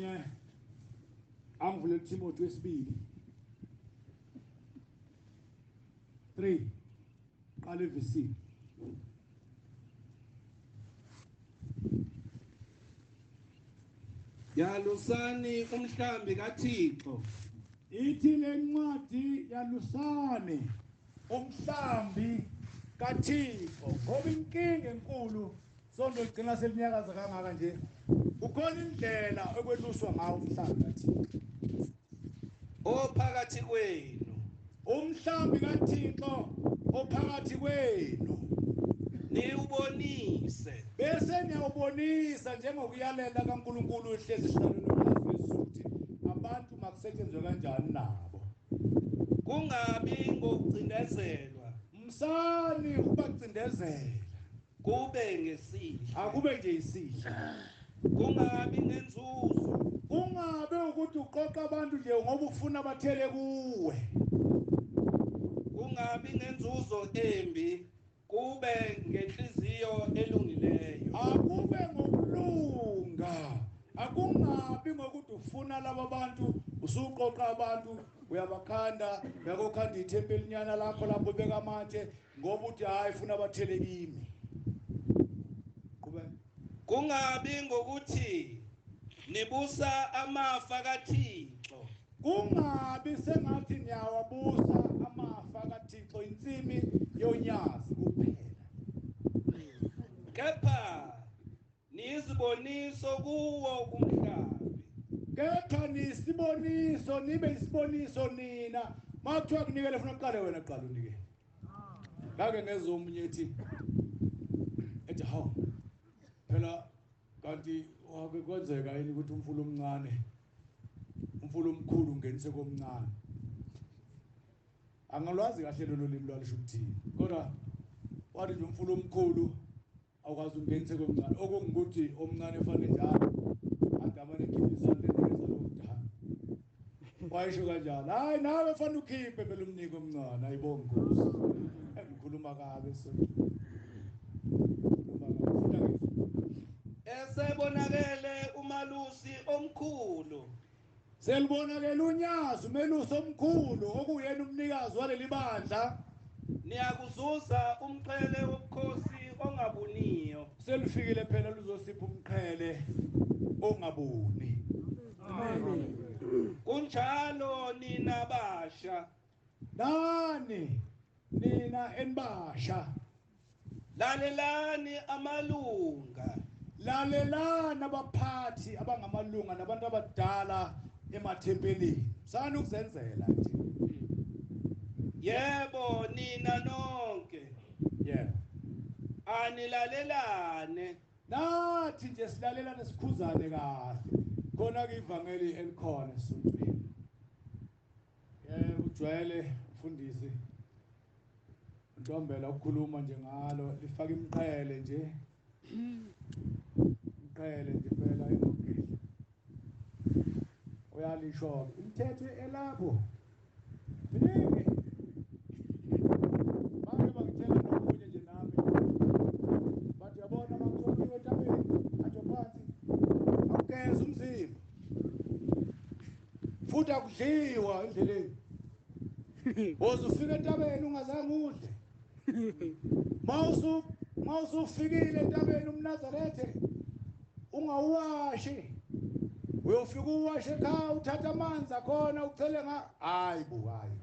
omunye angivule Timothy wesibili 3 qale verse Yalusani umhlambi kaThixo. Ithi lencwadi yalusane umhlambi kaThixo ngoba inkinga enkulu sonto ligcina selinyakaza kangaka nje ukhona indlela ekweluswa ngawo umhlambi kaThixo Ophakathi kwenu. Umhlambi kaThixo ophakathi kwenu niubonise bese niyawubonisa njengokuyalela kaNkulunkulu ehlezi ehlalweni laphezulu ukuthi abantu makusetshenzwe kanjani nabo kungabi ngokucindezelwa msani ubacindezela kube ngesihla akube nje isihla kungabi nenzuzo kungabe ukuthi uqoqa abantu nje ngoba ufuna bathele kuwe kungabi nenzuzo embi kube ngenhliziyo elungileyo akube ngokulunga akungabi ngokuthi ufuna laba bantu usuqoqa abantu uyabakhanda uyakokhanda ithempelinyana lakho lapho beka amatshe ngoba uthi hayi ufuna bathele kimi qhubeka kungabi ngokuthi nibusa amafa kaThixo kungabi sengathi niyawabusa amafa kaThixo insimi yonyazi kuphela kepha niziboniso kuwo umhlambi kepha nisiboniso nibe isiboniso nina makuthiwa kunikele ufuna uqale wena qala unikele ngake ngezwe omunye ethi hawu phela kanti wake kwenzeka yini ukuthi umfulo omncane umfulo omkhulu ungenise komncane angalwazi kahle lelo limi lwalisho ukuthini kodwa wathi nje umfulo omkhulu awukwazi ungenise komncane okungikuthi omncane efanele njalo adamane ekhiphisana lenikeza lokudala wayisho kanjalo hayi nawe fanele ukhiphe phela umniko omncane ayibonge Nkosi ngikhuluma kabe esebonakele umalusi omkhulu selibonakele unyazi umelusi omkhulu okuyena umnikazi waleli bandla niyakuzuza umqhele wobukhosi ongabuniyo selifikile phela luzosipha umqhele ongabuni Amen. kunjalo nina basha nani nina enibasha lalelani amalunga lalelana abaphathi abangamalunga nabantu abadala emathempelini sani ukuzenzela nje yebo nina nonke yebo anilalelane nathi nje silalelane sikhuzane kahle khona ke ivangeli elikhona esontweni ujwayele Mfundisi Ntombela ukukhuluma nje ngalo lifaka imqhele nje imqhele nje phela emogeli uyalisho imithetho elapho miningi manje bangitshela nokunye nje nami bathi yabona makuthola etabeni ajo phansi awugeza umzimba futhi akudliwa endleleni uzufika etabeni ungazange udle mawusufikile etabeni umNazarethe ungawuwashi uyofika uwashe ekhaya uthatha amanzi akhona ucele hayi bu hayi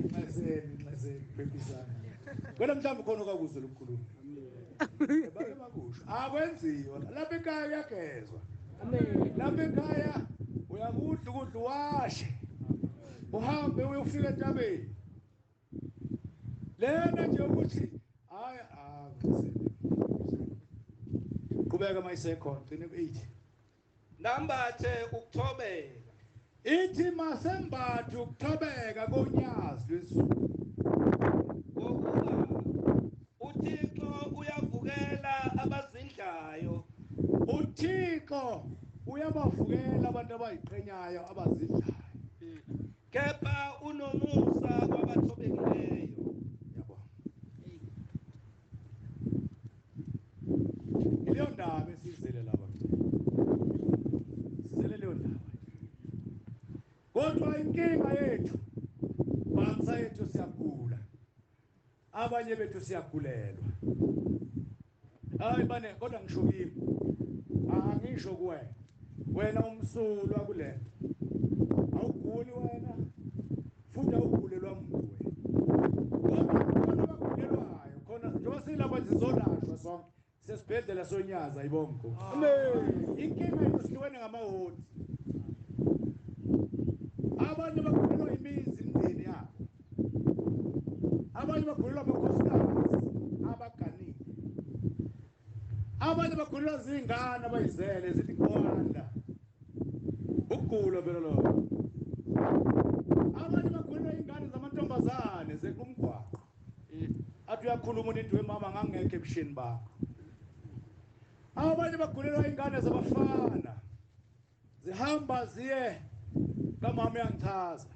nxeseni phephisana wena mhlawumbe khona okakuzwe lokukhuluma bake bakusho akwenziwa lapha ekhaya uyagezwa lapha ekhaya uyakudla ukudla uwashe uhambe uyofika etabeni lena nje ukuthi hayi qhubeka mayisekhona gcine ku8 nambathe ukuthobeka ithi masembathe ukuthobeka konyazi lwezulu ngokuba uThixo uyavukela abazindlayo uThixo uyabavukela abantu abayiqhenyayo abazidlayo kepha unomusa kwabathobekileyo yabo ndaba esizele lapha sizele leyo ndaba kodwa inkinga yethu bangsa yethu siyagula abanye bethu siyagulelwa hayi bane kodwa ngisho kimi angisho kuwena wena umsulwa kule awuguli wena futhi awugulelwa umuntu wena khona abagulelwayo khona njengoba silapha sizolashwa sonke sesibhedlela sonyaza ibongo inkinga yethu sihlukene ngamahoti abanye bagulelwa imizi imindeni yabo abanye bagulelwa amakhosikazi abaganile abanye bagulelwa zingane abayizele zithi kwanda ukugula phela lo abanye bagulelwa ingane zamantombazane zekumgwaqo athi uyakhuluma umuntu wemama ngangekho ebushini bakho abanye bagulelwa ingane zabafana zihamba ziye kamama yangichaza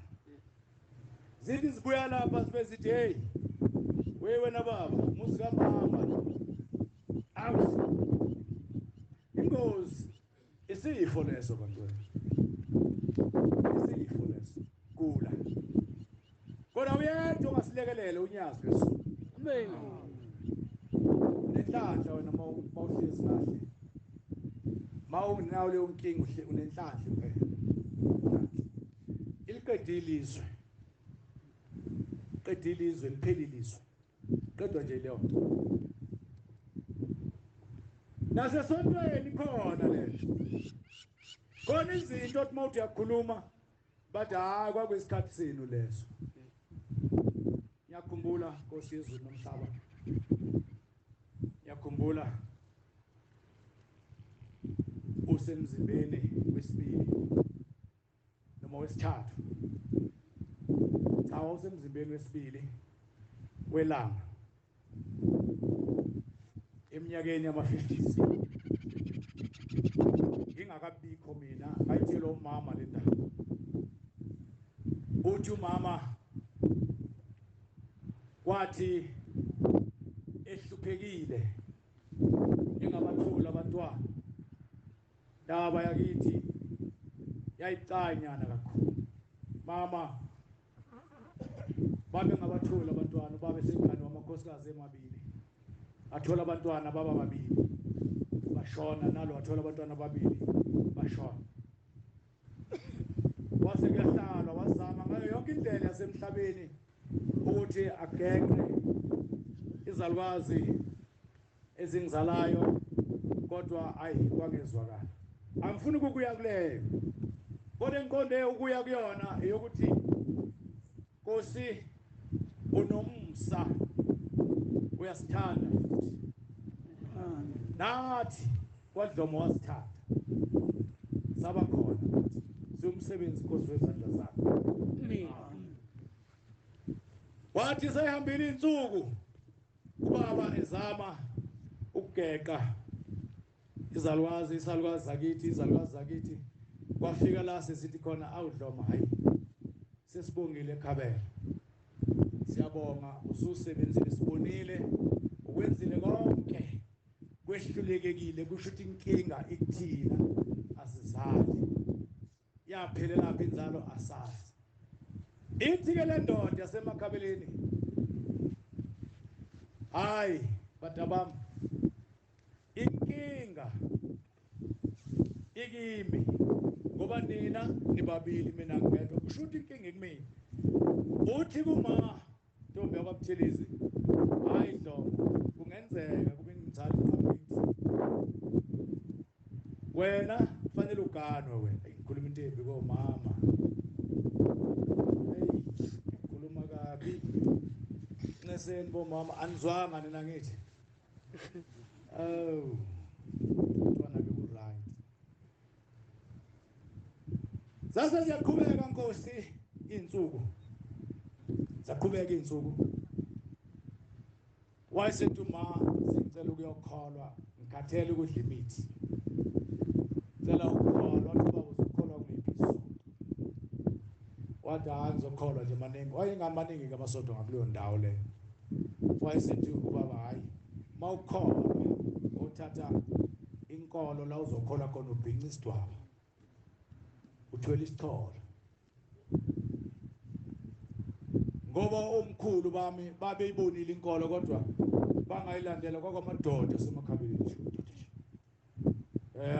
zithi zibuya lapha sibe zithi hey wena baba muzi kamama ingozi isifo leso bantwana isifo leso gula kodwa uyedwa ongasilekelele unyazi leso nenhlanhla wena mawuhlezi kahle mawunawo leyo nkinga unenhlanhla phela iliqedilizwe qedilizwe liphelilizwe qedwa nje leyo nasesontweni khona lento khona izinto othi mawuthi uyakhuluma bathi hayi kwakwesikhathi senu leso ngiyakhumbula Nkosi yezulu nomhlaba ngiyakhumbula usemzimbeni wesibili noma wesithathu cha usemzimbeni wesibili welanga eminyakeni yama-50s ngingakabikho mina ngayitshela umama le ndaba uthi umama kwathi ehluphekile engabathula abantwana ndaba yakithi yayicanyana kakhulu mama babe ngabathula abantwana babe sengane wamakhosikazi emabili athola abantwana baba babili bashona nalo wathola abantwana babili bashona wase kuyahlala wazama ngayo yonke indlela yasemhlabeni ukuthi ageqe izalukazi ezingizalayo kodwa ayi kwangezwakala angifuni ukuya kuleyo kodwa enkonde ukuya kuyona eyokuthi Nkosi unomsa uyasithanda futhi nathi kwadlomo wasithanda saba khona siumsebenzi Nkosi wezandla zakho wathi sayihambile insuku ubaba ezama ukugeqa izalukazi zakithi kwafika la sesithi khona awudloma hayi sesibongile eKhabela siyabonga ususebenzile sibonile ukwenzile konke kwehlulekekile kusho ukuthi inkinga ikuthina asizali yaphelela lapha inzalo asazi ithi ke le ndoda yasemakhabeleni hayi batabam inkinga ikimi ngoba nina nibabili mina ngedwa kusho ukuthi inkinga ikumina uthi kuma ntombi yakwaButhelezi hayi Dlomo kungenzeka kube ngimthanda uqaphisi wena kufanele uganwe wena ngikhuluma into embi komama khuluma kabi neseni bomama anizwanga nina ngithi oh ntwana beku-right sase siyaqhubeka Nkosi insuku saqhubeka insuku wayesethi uma sicela ukuyokholwa ngikhathele ukudla imithi cela ukukholwa wathi baba uzokholwa kuliphi isonto wathi hayi ngizokholwa nje maningi wayengamaningi kamasonto ngakuleyo ndawo le wayesethi ubaba hayi mawukholwa othatha inkolo la uzokhola khona ubhinqa isidwaba uthwele isitholo ngoba omkhulu bami babeyibonile inkolo kodwa bangayilandela kwakwamadoda asemakhabeni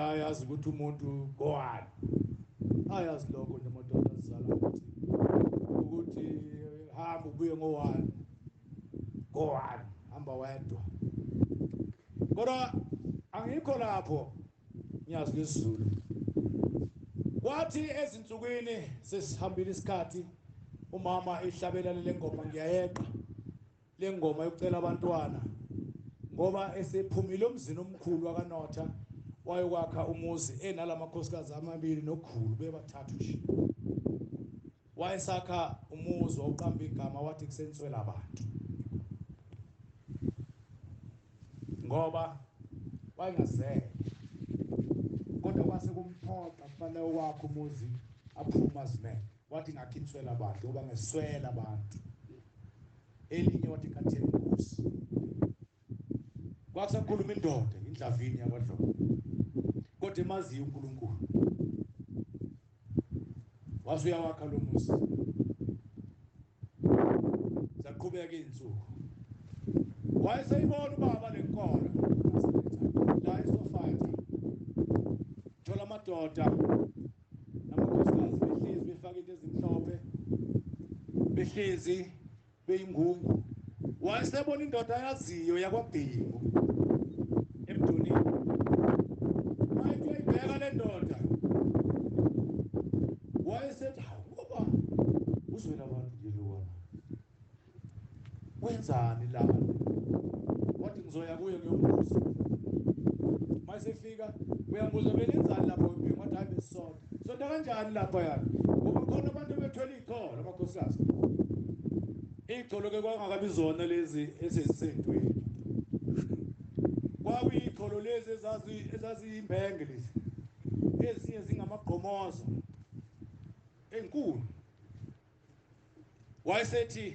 ayazi ukuthi umuntu gowana ayazi lokho nje amadoda azizala ukuthi hamba ubuye ngo-1 go-1 hamba wedwa kodwa angikho lapho ngiyazi ngesizulu kwathi ezinsukwini sesihambile isikhathi umama ehlabelana le ngoma ngiyayeqa le ngoma yokucela abantwana ngoba esephumile umzini omkhulu wakanotha wayokwakha umuzi enalamakhosikazi amabili nokhulu bebathathu nje wayesakha umuzi oqamba igama wathi kusenswela abantu ngoba wayengazele kodwa kwase kumphoqa kufanele wakhe umuzi aphuma zimele wathi ngakhinswela abantu ngoba ngeswela abantu elinye wathi katheni inkosi kwakusakhuluma indoda indlavini yakwadlomo kodwa emaziyo uNkulunkulu wasuyawakha lo muzi zaqhubeka izinsuku wayeseyibona ubaba lenkolo la esofayini thola amadoda namakhosikazi behlezi befaka into ezimhlophe behlezi beyingungu wayesebona indoda yaziyo yakwabhingu emdonini wayeyibheka le ndoda wayesethi ngoba uzwela abantu nje lo wana wenzani la wathi ngizoya kuye ngiyombuza mayesefika uyambuza benenzani lapho ebhingu wathi hayi besisonto sonto kanjani lapha yana ngoba khona abantu bethwele ikholo amakhosikazi icholo ke kwangakabi zona lezi esezisendweni kwakuyicholo lezi ezaziyimbenge lezi ezinye zingamagqomoza enkulu wayesethi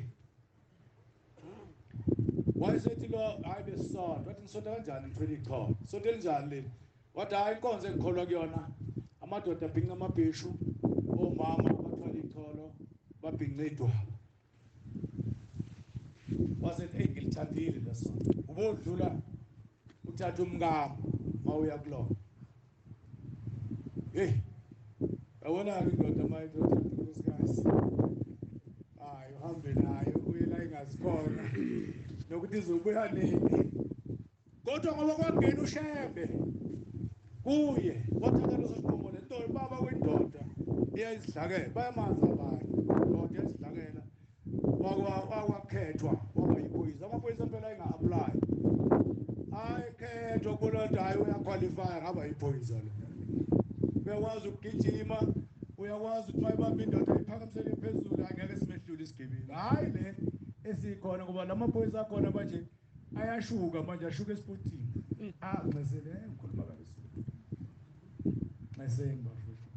lo hayi besisonto wathi ngisonto kanjani ngithwele icholo sonto elinjani leli wathi hayi inkonzo engikholwa kuyona amadoda abhinqa amabhishu omama abathwala icholo babhinqa idwaba wasethi ngilithandile lesonto ubodlula uthatha umkamo mawuya kulona yabona indoda mayithatha unkosikazi hayi uhambe nayo uye la ingazikhona nokuthi izobuya nini kodwa ngoba kwangena uShembe kuye wathatha leso sinqumo lento baba kwindoda iyayizidlakela bayamazi abantu indoda iyazidlakela wakwakhethwa wabayiphoyisa amaphoyisa phela ayinga-apply ayikhethwa kulonto hayi uyaqualify ngaba yiphoyisa lo uyakwazi ukugijima uyakwazi ukuthi mayibamba indoda iphakamisele phezulu angeke simehlule isigebengu hayi le esikhona ngoba lamaphoyisa akhona manje ayashuka manje ashuka esipotini nxesele ngikhuluma kabesuku nxesele bafethu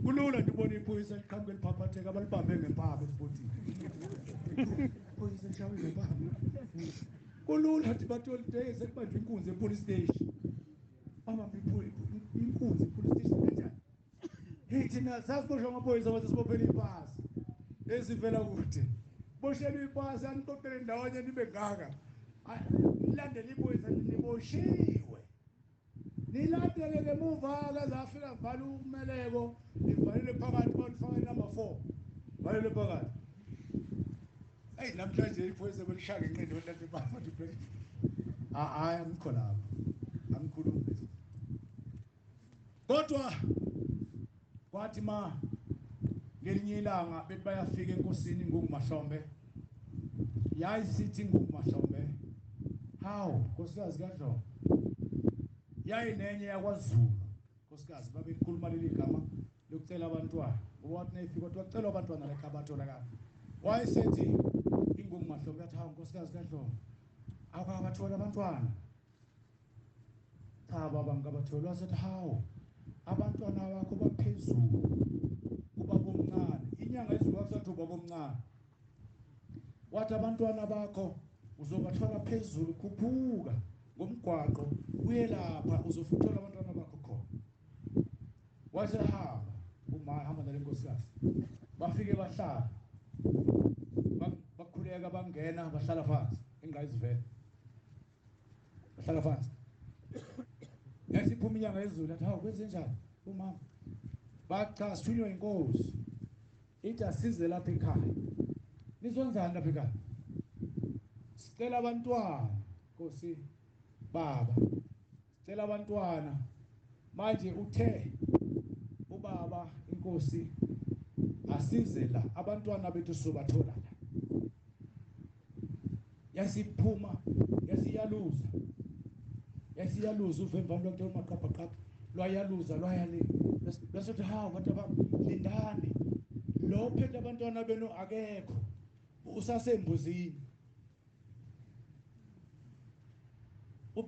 kulula nje ubona iphoyisa liqhamuke liphaphatheka abalibambe ngempama esipotini iphoyisa lishawe ngempama kulula nje bathole day sekubanjwe inkunzi epolice station abambe inkunzi epolice station kanjani thina sasiboshwa amaphoyisa bathi sibophele ipasi ezivela kude boshela ipasi aniqoqele ndawonye nibe ngaka nilandele iphoyisa niboshiwe nilandele ngemuva kazafika vala ukumeleko nivalele phakathi balifaka number 4 valele phakathi namhlanje iphoyisa belishaka inqindi wonke bafathi phela hayi angikho lapho angikhulumi bese kodwa kwathi ngelinye ilanga bethi bayafika enkosini nguMahlombe yayisithi nguMahlombe hawu nkosikazi kaDlomo yayinenye yakwaZulu nkosikazi babekhuluma leli gama lokucela abantwana ngoba wathi nayifika wathi wacela abantwana lekhabathola kabi wayesethi inguMahlombe yathi hawu nkosikazi kaDlomo akabathola abantwana cha baba ngikabathola wasethi hawu abantwana bakho baphezulu ubaba omncane inyanga ezulu wakusathi ubaba omncane wathi abantwana bakho uzobathola phezulu khuphuka ngomgwaqo uye lapha uzofuthola abantwana bakho khona wasehamba uma hamba nale nkosikazi bafike bahlala bakhuleka bangena bahlala phansi engayizivela bahlala phansi yasiphuma inyanga yezulu athi hawu kwenze njani umama bacha sithunywa inkosi ithi asize lapha ekhaya nizonzani lapha ekhaya sicela abantwana Nkosi baba sicela abantwana manje uthe ubaba inkosi asize la abantwana bethu sobathola la yasiphuma yasiyaluza uvemvana lokho maqapha lwayaluza lwayale bese hawu bantu lindani lo phethe abantwana benu akekho usasembuzini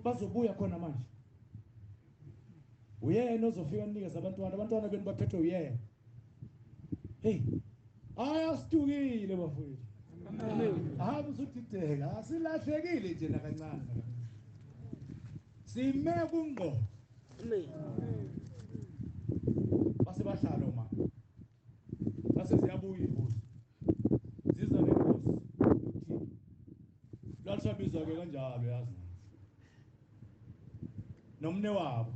bazobuya khona manje uyena ozofika unikeza abantwana benu baphethwe uyena hey ayasitukile bafowethu ahambe usudideka asilahlekile nje nakancane sime kungqo base bahlala uma base ziyabuya imbuzi ziza nenkosi lalisabizwa ke kanjalo yazi nomne wabo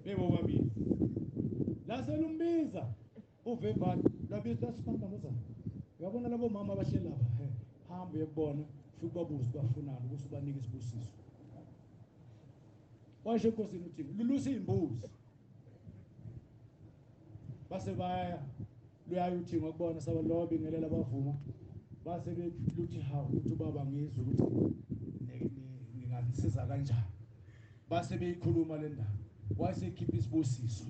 bebo babili laselumbiza uvemvana labiza lasifanda mozana uyabona labo mama abahleli lapha hamba uyekubona ufike babuze bafunana ukuthi ubanike isibusiso washo enkosini uthi lulusa imbuzi base baya luyayo uthi ngokubona sabalobi ngelela bavuma base beluthi hawu uthi baba ngizwe ukuthi ngingasiza kanjani base beyikhuluma le ndaba wayesekhipha isibusiso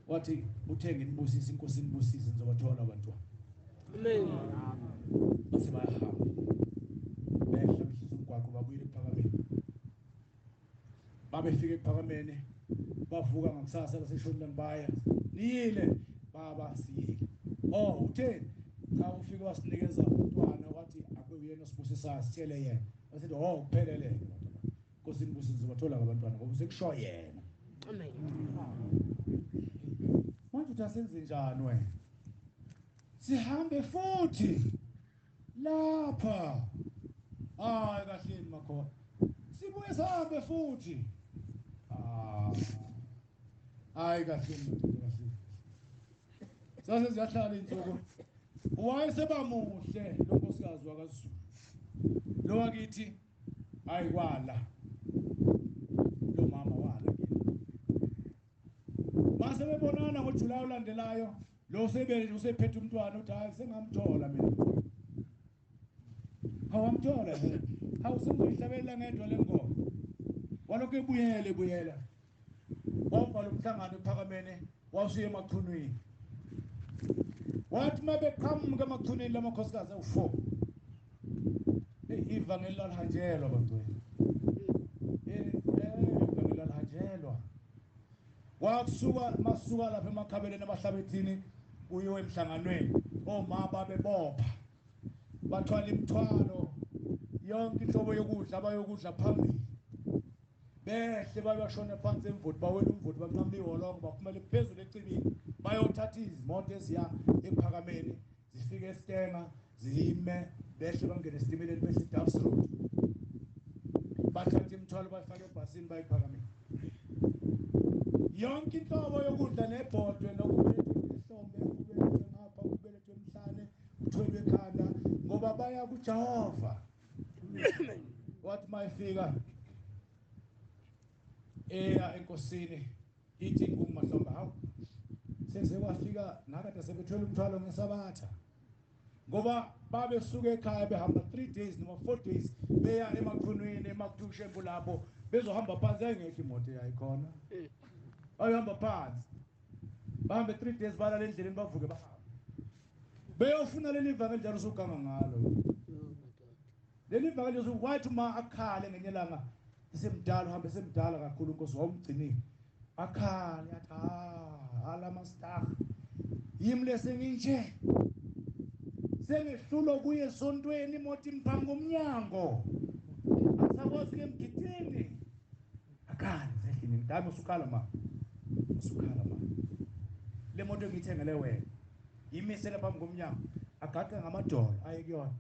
wathi uthenge inibusisi inkosi inibusisi nizobathola abantwana amen base bayahamba behla behlisa umgwaqo babuyile ephakameni babefika ephakameni bavuka ngakusasa laseshonini baya niyile baba siyile utheni cha ufike wasinikeza umntwana wathi akuyena osibusisa sitshele yena wasithi kuphelele inkosi inibusisi nizobathola abantwana ngoba sekusho yena amen manje utasenze njani wena sihambe futhi lapha kahleni makho sibuye sihambe futhi kahleni sase ziyahlala insuku wayesebamuhle lo nkosikazi wakaZulu lo wakithi kwala lo mama wala base bebonana ngoJulayi olandelayo lo usephethe umntwana uthi hayi sengamthola mina awamthola awusengihlabelela ngedwa lengomo walokho ebuyela wabhala umhlangano ephakamene wasuye emaqhunwini wathi mabeqhamuka emaqhunwini lamakhosikazi awu4 ivangeli lalihanjelwa bantwana ivangeli lalihanjelwa masuka lapha emakhabeleni abahlabethini kuyiwe emhlanganweni omama babebopha bathwala imithwalo yonke inhlobo yokudla abayokudla phambili behle bayashona phansi emvudi bawela umvudi banqamba iholongo baphumela phezulu ecibini bayothatha izimoto eziya ephakameni zifike eStenga zime behle bangene esitimeleni behle Duffs Road bathatha imithwalo bayifaka ebhasini bayiphakameni yonke inhlobo yokudla nebhodwe nokubelethwe ihlombe kubelethwe ngapha kubelethwe emhlane uthwele ekhanda ngoba baya kuJehova wathi mayifika enkosini ithi kumahlombe hawu sekwafika nakade sebethwele umthwalo ngeSabatha ngoba babesuka ekhaya behamba 3 days noma 4 days beya emaqhunwini emakuthushe lapho bezohamba phansi engekho imoto yayikhona bayihamba phansi bahambe 3 days balala endleleni bavuke bahamba beyofuna leli vangeli njalo usuganga ngalo leli vangeli uwathi uma akhale ngenye langa esemdala uhambe semdala kakhulu inkosi wawumgcinile akhale athi hala master yimi lesenginje sengihlulo kuye esontweni imoto imphambi komnyango dami usukhala ma le moto ngiyithengele wena imisele phambi komnyango agaqa ngamadolo aye kuyona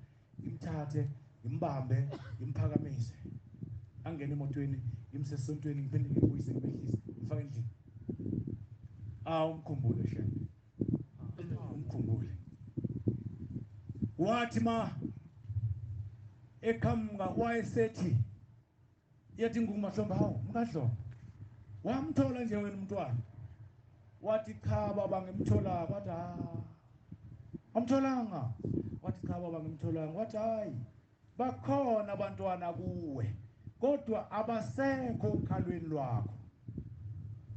imthathe imbambe imphakamise angene emotweni imsesontweni ngiphinde ngibuyise ngibehlise ngifake endlini umkhumbule Shembe umkhumbule wathi ma eqhamuka wayesethi yathi ngumahlomba hawo mkaDlomba wamthola nje wena umntwana wathi cha baba ngimthola wathi amtholanga wathi cha baba ngimtholanga wathi hayi bakhona abantwana kuwe kodwa abasekho ukhalweni lwakho